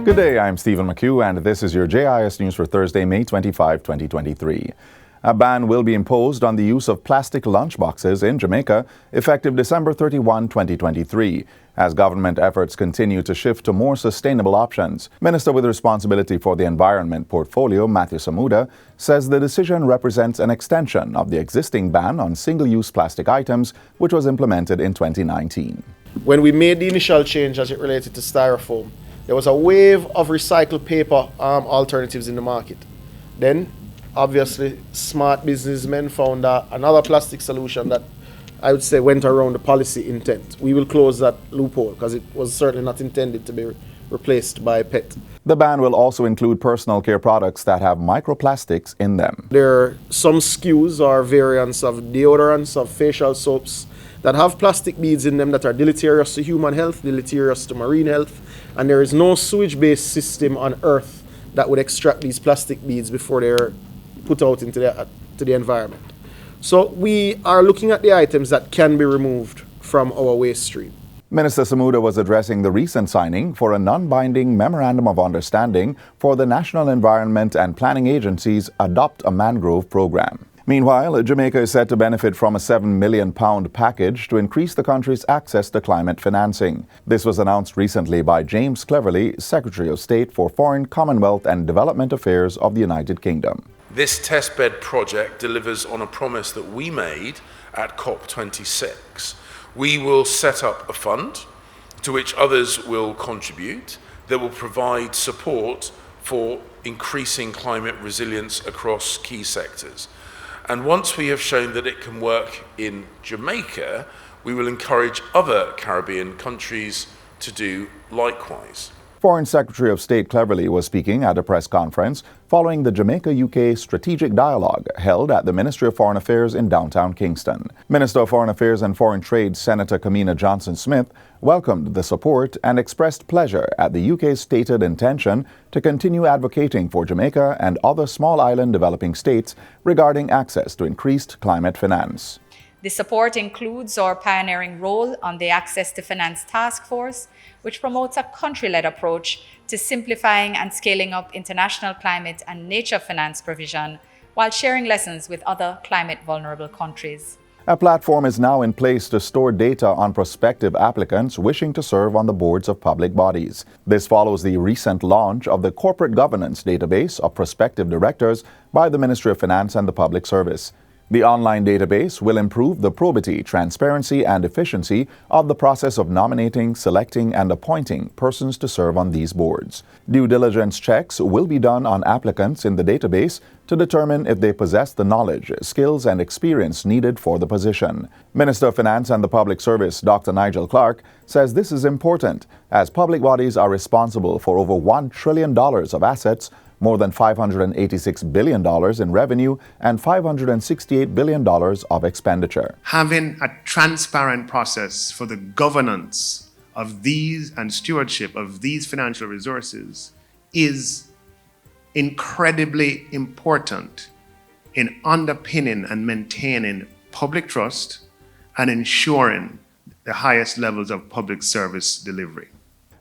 Good day, I'm Stephen McHugh, and this is your JIS News for Thursday, May 25, 2023. A ban will be imposed on the use of plastic lunchboxes in Jamaica effective December 31, 2023, as government efforts continue to shift to more sustainable options. Minister with responsibility for the environment portfolio, Matthew Samuda, says the decision represents an extension of the existing ban on single-use plastic items, which was implemented in 2019. When we made the initial change as it related to styrofoam, there was a wave of recycled paper alternatives in the market. Then, obviously, smart businessmen found another plastic solution that I would say went around the policy intent. We will close that loophole because it was certainly not intended to be replaced by PET. The ban will also include personal care products that have microplastics in them. There are some SKUs or variants of deodorants, of facial soaps that have plastic beads in them that are deleterious to human health, deleterious to marine health, and there is no sewage-based system on Earth that would extract these plastic beads before they're put out into the environment. So we are looking at the items that can be removed from our waste stream. Minister Samuda was addressing the recent signing for a non-binding Memorandum of Understanding for the National Environment and Planning Agency's Adopt a Mangrove program. Meanwhile, Jamaica is set to benefit from a £7 million package to increase the country's access to climate financing. This was announced recently by James Cleverly, Secretary of State for Foreign, Commonwealth and Development Affairs of the United Kingdom. This testbed project delivers on a promise that we made at COP26. We will set up a fund to which others will contribute that will provide support for increasing climate resilience across key sectors. And once we have shown that it can work in Jamaica, we will encourage other Caribbean countries to do likewise. Foreign Secretary of State Cleverly was speaking at a press conference following the Jamaica-UK Strategic Dialogue held at the Ministry of Foreign Affairs in downtown Kingston. Minister of Foreign Affairs and Foreign Trade Senator Kamina Johnson-Smith welcomed the support and expressed pleasure at the UK's stated intention to continue advocating for Jamaica and other small island developing states regarding access to increased climate finance. The support includes our pioneering role on the Access to Finance Task Force, which promotes a country-led approach to simplifying and scaling up international climate and nature finance provision while sharing lessons with other climate-vulnerable countries. A platform is now in place to store data on prospective applicants wishing to serve on the boards of public bodies. This follows the recent launch of the Corporate Governance Database of Prospective Directors by the Ministry of Finance and the Public Service. The online database will improve the probity, transparency, and efficiency of the process of nominating, selecting, and appointing persons to serve on these boards. Due diligence checks will be done on applicants in the database to determine if they possess the knowledge, skills, and experience needed for the position. Minister of Finance and the Public Service, Dr. Nigel Clark, says this is important as public bodies are responsible for over $1 trillion of assets, more than $586 billion in revenue, and $568 billion of expenditure. Having a transparent process for the governance of these and stewardship of these financial resources is incredibly important in underpinning and maintaining public trust and ensuring the highest levels of public service delivery.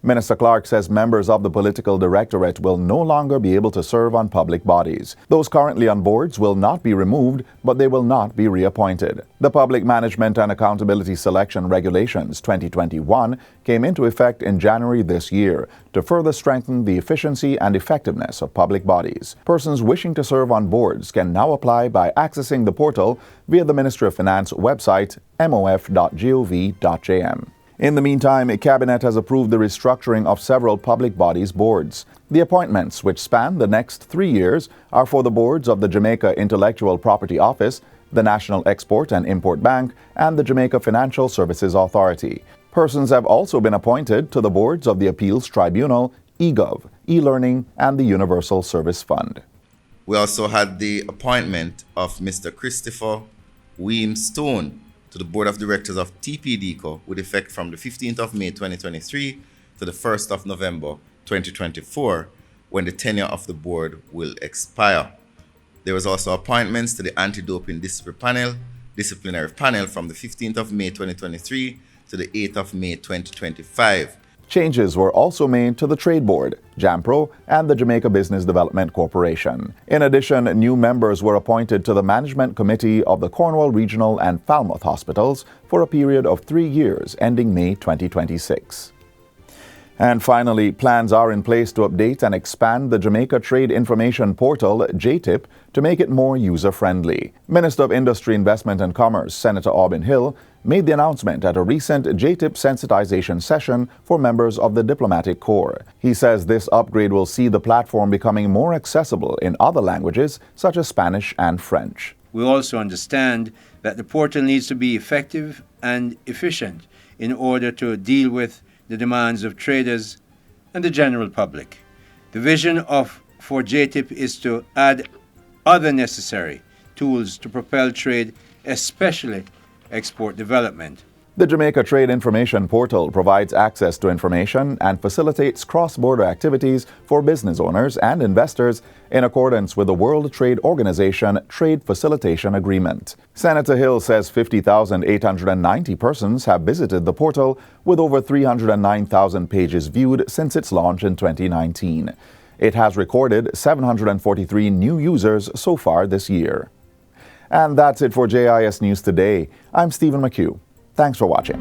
Minister Clark says members of the political directorate will no longer be able to serve on public bodies. Those currently on boards will not be removed, but they will not be reappointed. The Public Management and Accountability Selection Regulations 2021 came into effect in January this year to further strengthen the efficiency and effectiveness of public bodies. Persons wishing to serve on boards can now apply by accessing the portal via the Ministry of Finance website mof.gov.jm. In the meantime, a cabinet has approved the restructuring of several public bodies' boards. The appointments, which span the next 3 years, are for the boards of the Jamaica Intellectual Property Office, the National Export and Import Bank, and the Jamaica Financial Services Authority. Persons have also been appointed to the boards of the Appeals Tribunal, eGov, eLearning, and the Universal Service Fund. We also had the appointment of Mr. Christopher Weems Stone to the Board of Directors of TPDCO with effect from the 15th of May 2023 to the 1st of November 2024, when the tenure of the board will expire. There was also appointments to the Anti-Doping Disciplinary Panel from the 15th of May 2023 to the 8th of May 2025. Changes were also made to the Trade Board, JAMPRO, and the Jamaica Business Development Corporation. In addition, new members were appointed to the Management Committee of the Cornwall Regional and Falmouth Hospitals for a period of 3 years ending May 2026. And finally, plans are in place to update and expand the Jamaica Trade Information Portal, JTIP, to make it more user-friendly. Minister of Industry, Investment and Commerce, Senator Aubin Hill, made the announcement at a recent JTIP sensitization session for members of the Diplomatic Corps. He says this upgrade will see the platform becoming more accessible in other languages such as Spanish and French. We also understand that the portal needs to be effective and efficient in order to deal with the demands of traders and the general public. The vision for JTIP is to add other necessary tools to propel trade, especially export development. The Jamaica Trade Information Portal provides access to information and facilitates cross-border activities for business owners and investors in accordance with the World Trade Organization Trade Facilitation Agreement. Senator Hill says 50,890 persons have visited the portal, with over 309,000 pages viewed since its launch in 2019. It has recorded 743 new users so far this year. And that's it for JIS News Today. I'm Stephen McHugh. Thanks for watching.